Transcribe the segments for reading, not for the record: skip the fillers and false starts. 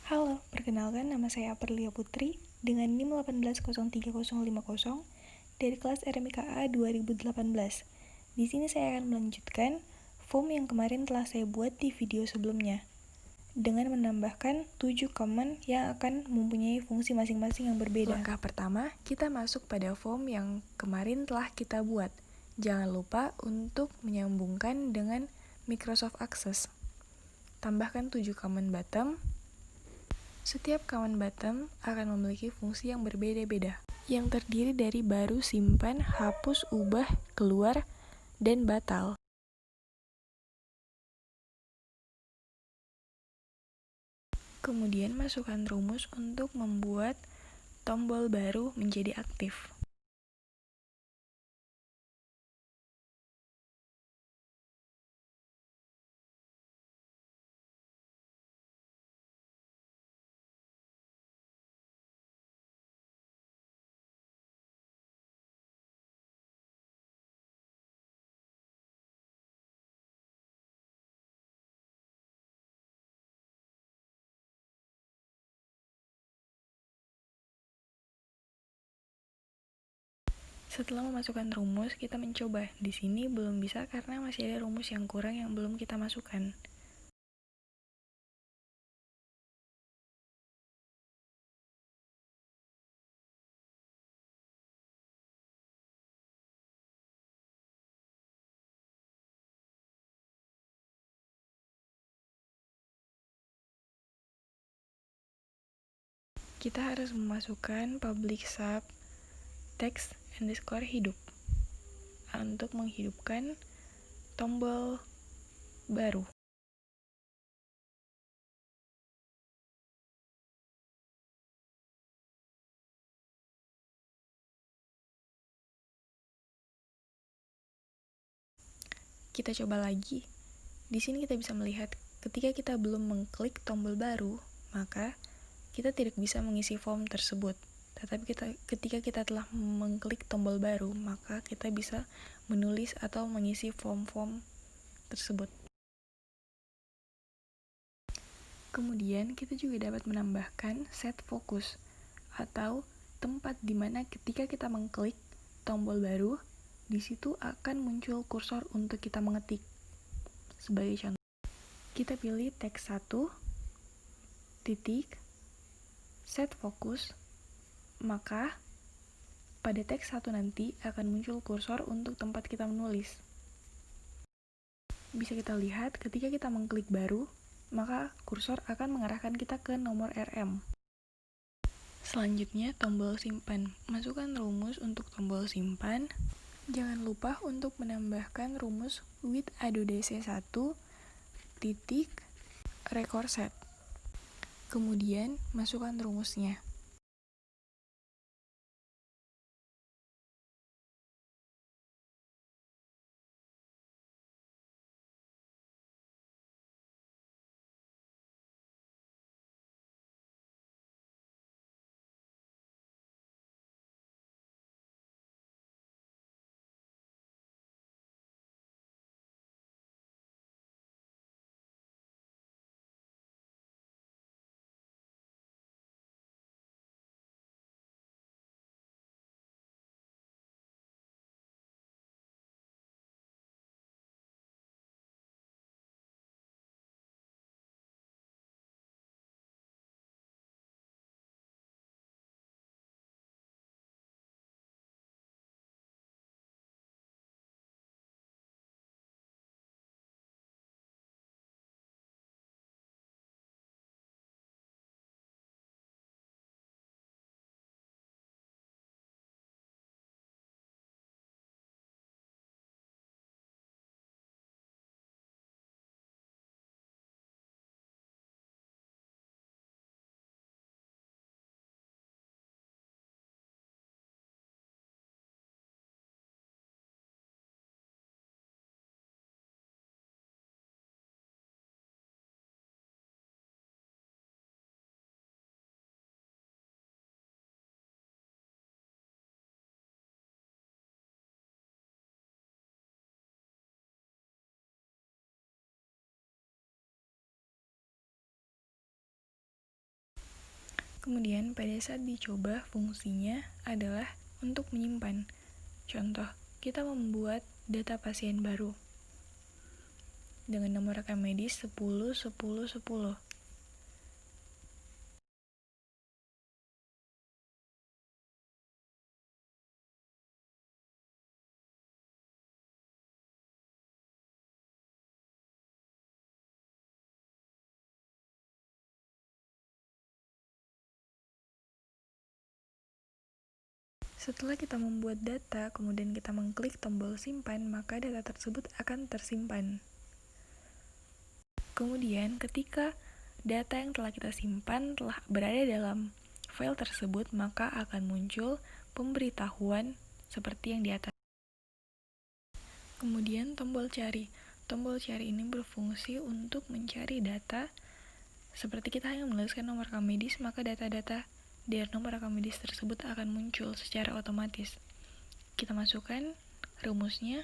Halo, perkenalkan nama saya Aprilia Putri dengan NIM 1803050 dari kelas RMIKA 2018. Di sini saya akan melanjutkan form yang kemarin telah saya buat di video sebelumnya dengan menambahkan 7 command yang akan mempunyai fungsi masing-masing yang berbeda. Langkah pertama, kita masuk pada form yang kemarin telah kita buat. Jangan lupa untuk menyambungkan dengan Microsoft Access. Tambahkan 7 command bottom. Setiap command bottom akan memiliki fungsi yang berbeda-beda, yang terdiri dari baru, simpan, hapus, ubah, keluar, dan batal. Kemudian masukkan rumus untuk membuat tombol baru menjadi aktif. Setelah memasukkan rumus, kita mencoba. Di sini belum bisa karena masih ada rumus yang kurang yang belum kita masukkan. Kita harus memasukkan public sub text underscore hidup untuk menghidupkan tombol baru. Kita coba lagi. Di sini kita bisa melihat ketika kita belum mengklik tombol baru, maka kita tidak bisa mengisi form tersebut. Tetapi ketika kita telah mengklik tombol baru, maka kita bisa menulis atau mengisi form-form tersebut. Kemudian kita juga dapat menambahkan set focus atau tempat di mana ketika kita mengklik tombol baru, di situ akan muncul kursor untuk kita mengetik. Sebagai contoh, kita pilih teks 1, titik, set fokus, maka pada teks 1 nanti akan muncul kursor untuk tempat kita menulis. Bisa kita lihat ketika kita mengklik baru, maka kursor akan mengarahkan kita ke nomor RM. Selanjutnya, tombol simpan. Masukkan rumus untuk tombol simpan. Jangan lupa untuk menambahkan rumus with adodc1 titik record set. Kemudian, masukkan rumusnya. Kemudian pada saat dicoba fungsinya adalah untuk menyimpan. Contoh, kita membuat data pasien baru dengan nomor rekam medis 10 10 10. Setelah kita membuat data, kemudian kita mengklik tombol simpan, maka data tersebut akan tersimpan. Kemudian, ketika data yang telah kita simpan telah berada dalam file tersebut, maka akan muncul pemberitahuan seperti yang di atas. Kemudian, tombol cari. Tombol cari ini berfungsi untuk mencari data. Seperti kita hanya menuliskan nomor rekam medis, maka data-data dari nomor rekam medis tersebut akan muncul secara otomatis. Kita masukkan rumusnya.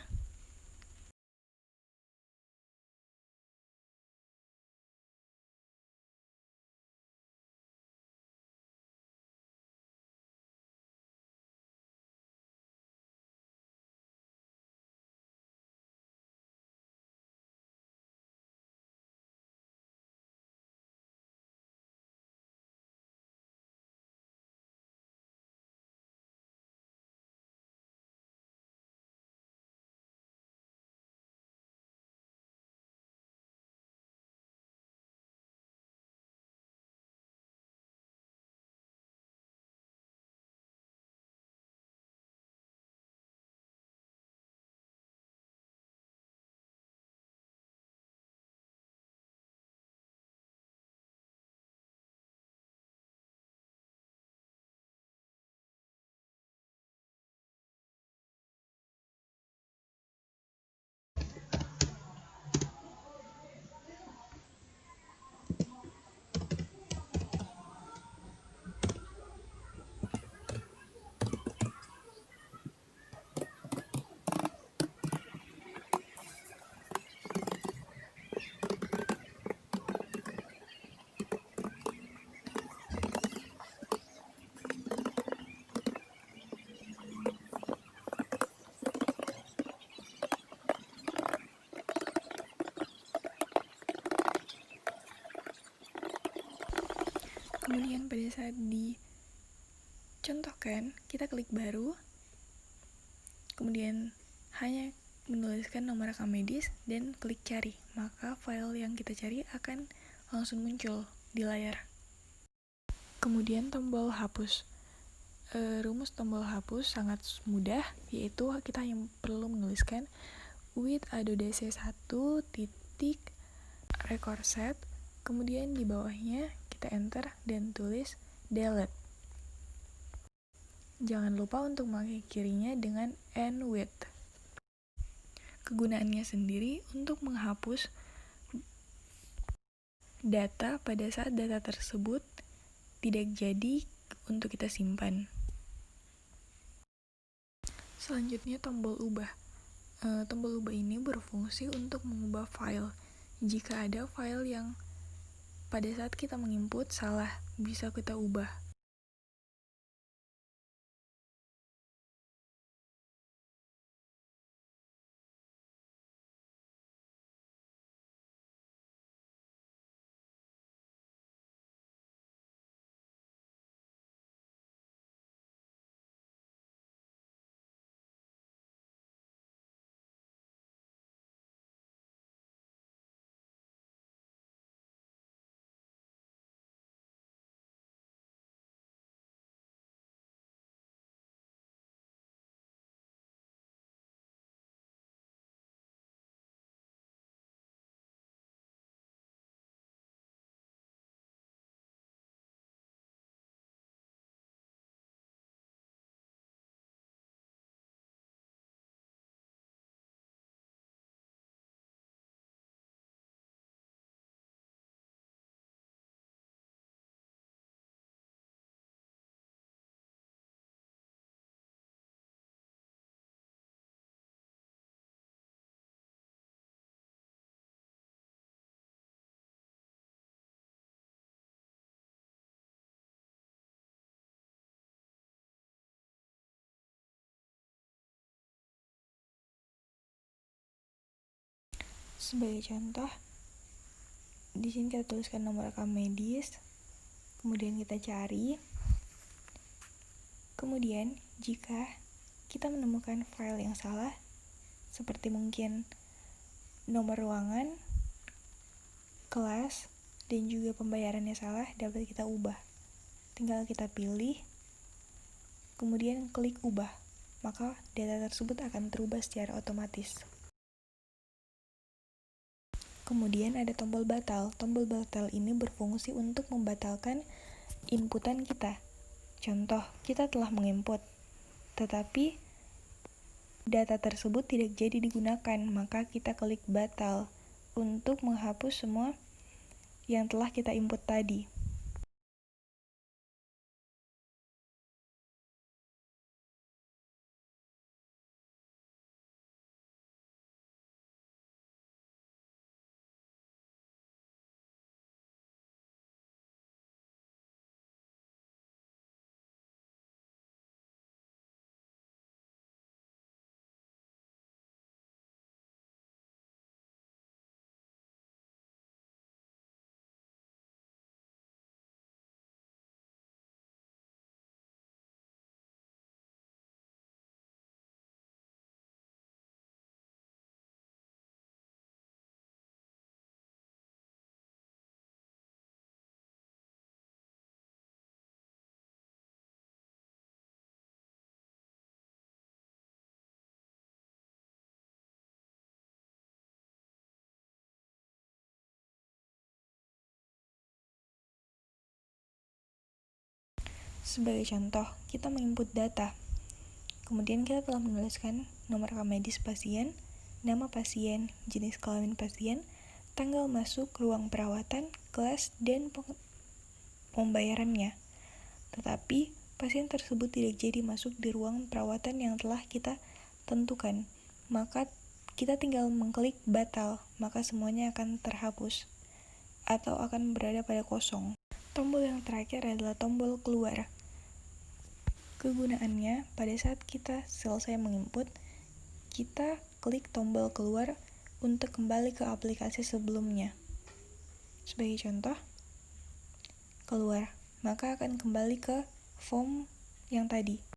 Kemudian pada saat dicontohkan, kita klik baru, kemudian hanya menuliskan nomor rekam medis dan klik cari, maka file yang kita cari akan langsung muncul di layar. Kemudian tombol hapus. Rumus tombol hapus sangat mudah, yaitu kita hanya perlu menuliskan with adodc 1 titik record set, kemudian di bawahnya kita enter dan tulis delete. Jangan lupa untuk mengakhirinya dengan end with. Kegunaannya sendiri untuk menghapus data pada saat data tersebut tidak jadi untuk kita simpan. Selanjutnya tombol ubah. Tombol ubah ini berfungsi untuk mengubah file. Jika ada file yang pada saat kita menginput salah, bisa kita ubah. Sebagai contoh, di sini kita tuliskan nomor rekam medis, kemudian kita cari. Kemudian, jika kita menemukan file yang salah, seperti mungkin nomor ruangan, kelas, dan juga pembayarannya salah, dapat kita ubah. Tinggal kita pilih, kemudian klik ubah, maka data tersebut akan terubah secara otomatis. Kemudian ada tombol batal. Tombol batal ini berfungsi untuk membatalkan inputan kita. Contoh, kita telah menginput, tetapi data tersebut tidak jadi digunakan, maka kita klik batal untuk menghapus semua yang telah kita input tadi. Sebagai contoh, kita menginput data. Kemudian kita telah menuliskan nomor rekam medis pasien, nama pasien, jenis kelamin pasien, tanggal masuk, ruang perawatan, kelas, dan pembayarannya. Tetapi, pasien tersebut tidak jadi masuk di ruang perawatan yang telah kita tentukan. Maka kita tinggal mengklik batal, maka semuanya akan terhapus atau akan berada pada kosong. Tombol yang terakhir adalah tombol keluar. Kegunaannya, pada saat kita selesai menginput, kita klik tombol keluar untuk kembali ke aplikasi sebelumnya. Sebagai contoh, keluar, maka akan kembali ke form yang tadi.